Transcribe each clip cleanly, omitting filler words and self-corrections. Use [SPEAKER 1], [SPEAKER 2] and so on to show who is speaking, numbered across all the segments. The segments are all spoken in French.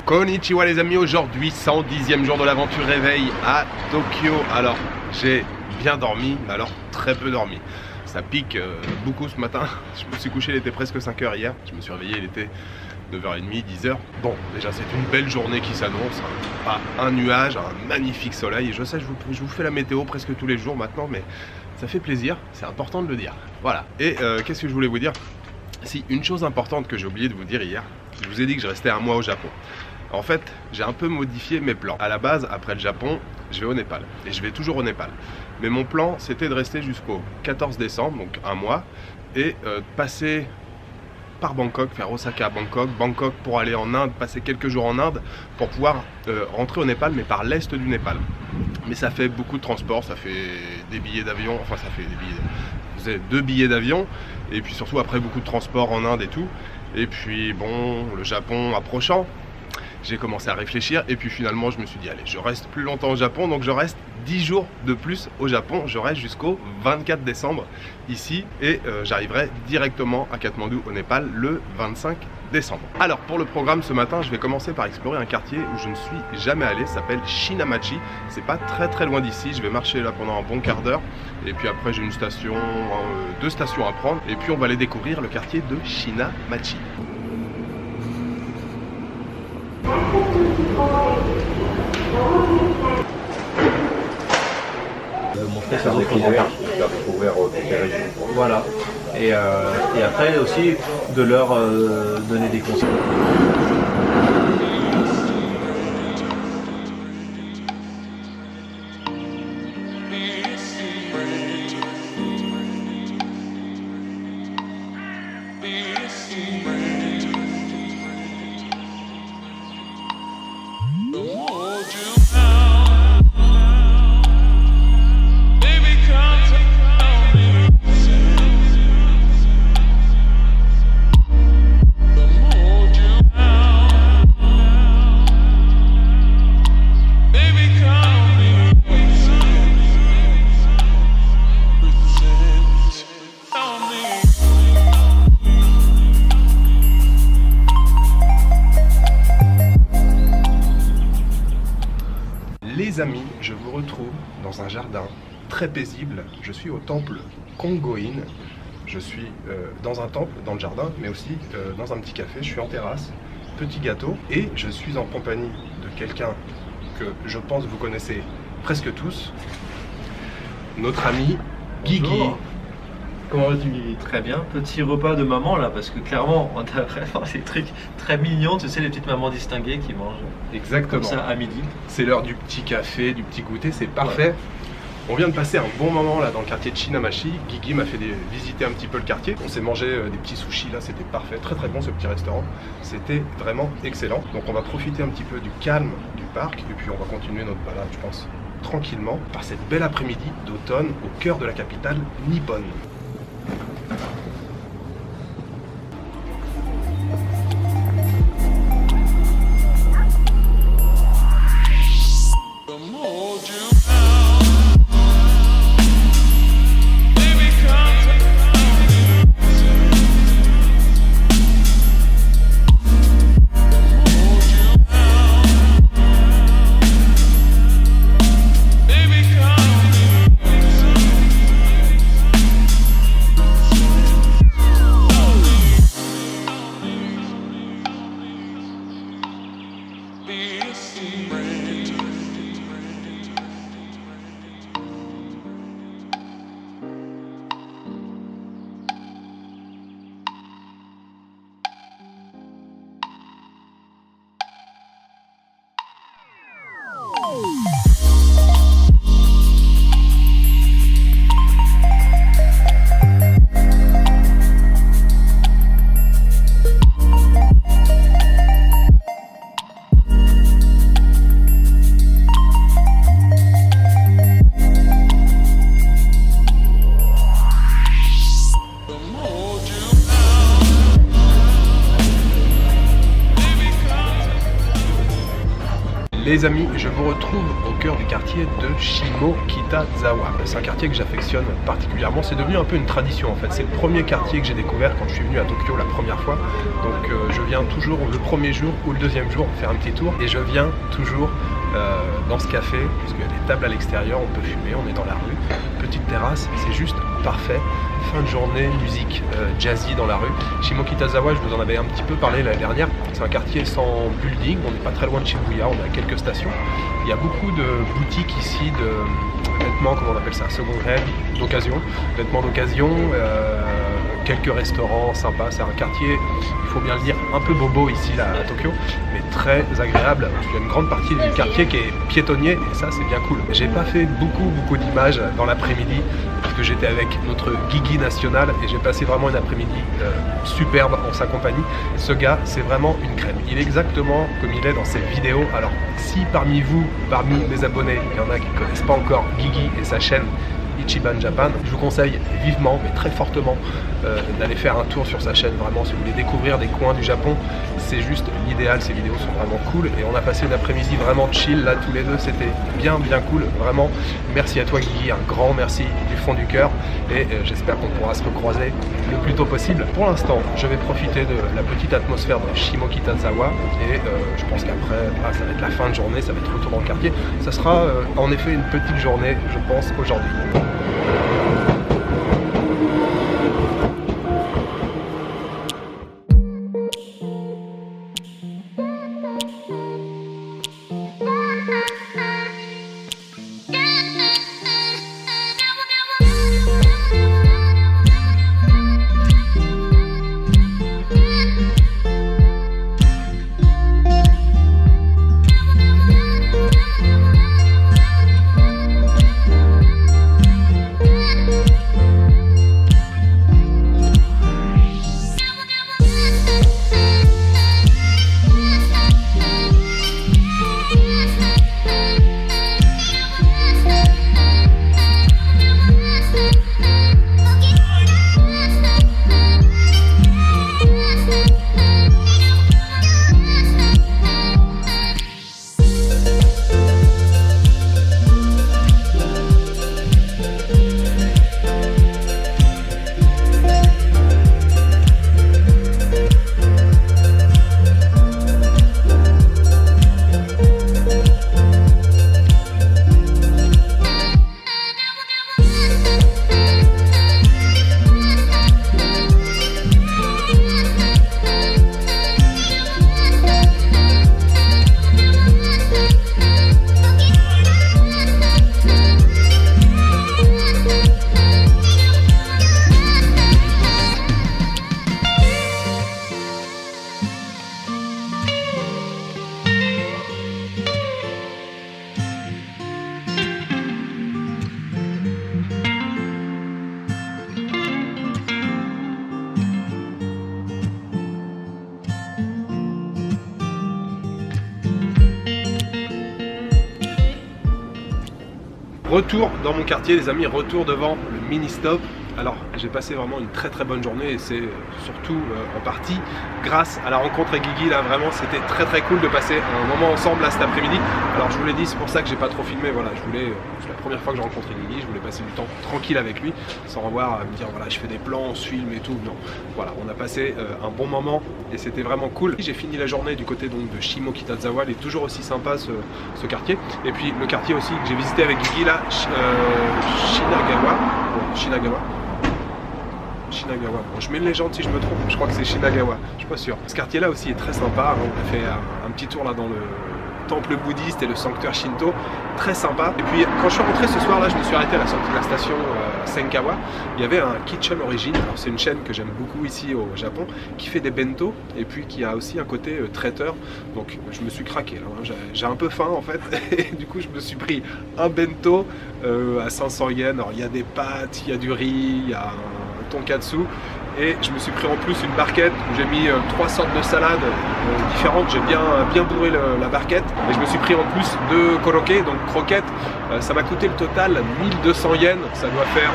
[SPEAKER 1] Konnichiwa les amis, aujourd'hui 110e jour de l'aventure réveil à Tokyo. Alors j'ai bien dormi, mais alors très peu dormi. Ça pique beaucoup ce matin, je me suis couché, il était presque 5h hier, je me suis réveillé, il était 9h30, 10h. Bon, déjà c'est une belle journée qui s'annonce, pas un nuage, un magnifique soleil. Je sais, je vous fais la météo presque tous les jours maintenant, mais ça fait plaisir, c'est important de le dire. Voilà, et qu'est-ce que je voulais vous dire? Si, une chose importante que j'ai oublié de vous dire hier, je vous ai dit que je restais un mois au Japon. En fait, j'ai un peu modifié mes plans. À la base, après le Japon, je vais au Népal. Et je vais toujours au Népal. Mais mon plan, c'était de rester jusqu'au 14 décembre, donc un mois, et passer par Bangkok, faire Osaka, Bangkok pour aller en Inde, passer quelques jours en Inde, pour pouvoir rentrer au Népal, mais par l'est du Népal. Mais ça fait beaucoup de transport, ça fait des billets d'avion, enfin ça fait des billets, vous avez 2 billets d'avion, et puis surtout après beaucoup de transport en Inde et tout. Et puis bon, le Japon approchant, j'ai commencé à réfléchir et puis finalement je me suis dit allez, je reste plus longtemps au Japon, donc je reste 10 jours de plus au Japon, je reste jusqu'au 24 décembre ici et j'arriverai directement à Katmandou au Népal le 25 décembre. Alors pour le programme ce matin, je vais commencer par explorer un quartier où je ne suis jamais allé, ça s'appelle Shinamachi, c'est pas très loin d'ici, je vais marcher là pendant un bon quart d'heure et puis après j'ai une station, 2 stations à prendre et puis on va aller découvrir le quartier de Shinamachi.
[SPEAKER 2] Montrer faire découvrir toutes les régions. Voilà. Et après aussi de leur donner des conseils.
[SPEAKER 1] Les amis, je vous retrouve dans un jardin très paisible. Je suis au temple Kongo-in. Je suis dans un temple, dans le jardin, mais aussi dans un petit café. Je suis en terrasse, petit gâteau, et je suis en compagnie de quelqu'un que je pense vous connaissez presque tous, notre ami Guigui.
[SPEAKER 2] Bonjour. Comment vas-tu, Guigui? Très bien. Petit repas de maman là, parce que clairement on a vraiment des trucs très mignons, tu sais, les petites mamans distinguées qui mangent
[SPEAKER 1] Exactement.
[SPEAKER 2] comme ça à midi.
[SPEAKER 1] C'est l'heure du petit café, du petit goûter, c'est parfait.
[SPEAKER 2] Ouais.
[SPEAKER 1] On vient de passer un bon moment là dans le quartier de Shinamachi. Guigui m'a fait visiter un petit peu le quartier. On s'est mangé des petits sushis là, c'était parfait, très bon ce petit restaurant. C'était vraiment excellent. Donc on va profiter un petit peu du calme du parc et puis on va continuer notre balade, je pense, tranquillement par cette belle après-midi d'automne au cœur de la capitale nippone. Les amis, je vous retrouve au cœur du quartier de Shimokitazawa. C'est un quartier que j'affectionne particulièrement, c'est devenu un peu une tradition en fait. C'est le premier quartier que j'ai découvert quand je suis venu à Tokyo la première fois. Donc je viens toujours le premier jour ou le deuxième jour faire un petit tour et je viens toujours dans ce café, puisqu'il y a des tables à l'extérieur, on peut fumer, on est dans la rue, petite terrasse, c'est juste parfait. Fin de journée, musique jazzy dans la rue. Shimokitazawa, je vous en avais un petit peu parlé l'année dernière, c'est un quartier sans building, on n'est pas très loin de Shibuya, on a quelques stations. Il y a beaucoup de boutiques ici de vêtements, comment on appelle ça, second hand, d'occasion, vêtements d'occasion, quelques restaurants sympas. C'est un quartier, il faut bien le dire, un peu bobo ici là, à Tokyo, mais très agréable. Il y a une grande partie du quartier qui est piétonnier et ça c'est bien cool. J'ai pas fait beaucoup d'images dans l'après-midi parce que j'étais avec notre Guigui national et j'ai passé vraiment une après-midi superbe en sa compagnie. Ce gars, c'est vraiment une crème. Il est exactement comme il est dans ses vidéos. Alors si parmi vous, parmi mes abonnés, il y en a qui ne connaissent pas encore Guigui et sa chaîne Ichiban Japan, je vous conseille vivement, mais très fortement, d'aller faire un tour sur sa chaîne. Vraiment, si vous voulez découvrir des coins du Japon, c'est juste l'idéal. Ces vidéos sont vraiment cool et on a passé une après-midi vraiment chill là tous les deux. C'était bien cool. Vraiment, merci à toi Guigui, un grand merci du fond du cœur et j'espère qu'on pourra se recroiser le plus tôt possible. Pour l'instant, je vais profiter de la petite atmosphère de Shimokitazawa et je pense qu'après, ça va être la fin de journée, ça va être retour dans le quartier. Ça sera en effet une petite journée, je pense, aujourd'hui. Retour dans mon quartier les amis, retour devant le mini-stop. Alors j'ai passé vraiment une très bonne journée et c'est surtout en partie grâce à la rencontre avec Guigui là. Vraiment c'était très cool de passer un moment ensemble là cet après-midi. Alors je vous l'ai dit, c'est pour ça que j'ai pas trop filmé, voilà, c'est la première fois que j'ai rencontré Guigui, je voulais passer du temps tranquille avec lui sans avoir à me dire voilà je fais des plans, on se filme et tout, non. Voilà, on a passé un bon moment et c'était vraiment cool. J'ai fini la journée du côté donc de Shimokitazawa, il est toujours aussi sympa ce quartier. Et puis le quartier aussi que j'ai visité avec Guigui là, Shinagawa. Bon, je mets une légende si je me trompe, je crois que c'est Shinagawa, je suis pas sûr. Ce quartier là aussi est très sympa, on a fait un petit tour là dans le temple bouddhiste et le sanctuaire Shinto, très sympa. Et puis quand je suis rentré ce soir là, je me suis arrêté à la sortie de la station Senkawa. Il y avait un Kitchen Origin, alors c'est une chaîne que j'aime beaucoup ici au Japon, qui fait des bento et puis qui a aussi un côté traiteur. Donc je me suis craqué, j'ai un peu faim en fait et du coup je me suis pris un bento à 500 yens. Alors il y a des pâtes, il y a du riz, il y a un tonkatsu et je me suis pris en plus une barquette où j'ai mis 3 sortes de salades différentes. J'ai bien bourré la barquette et je me suis pris en plus 2 koroké, donc croquettes. Ça m'a coûté le total 1200 yens, ça doit faire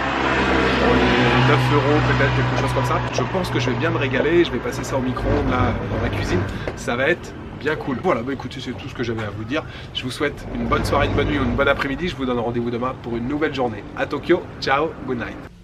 [SPEAKER 1] 9 euros peut-être, quelque chose comme ça. Je pense que je vais bien me régaler, je vais passer ça au micro-ondes là dans la cuisine. Ça va être bien cool. Voilà, bah écoutez, c'est tout ce que j'avais à vous dire. Je vous souhaite une bonne soirée, une bonne nuit ou une bonne après-midi. Je vous donne rendez-vous demain pour une nouvelle journée à Tokyo. Ciao, good night.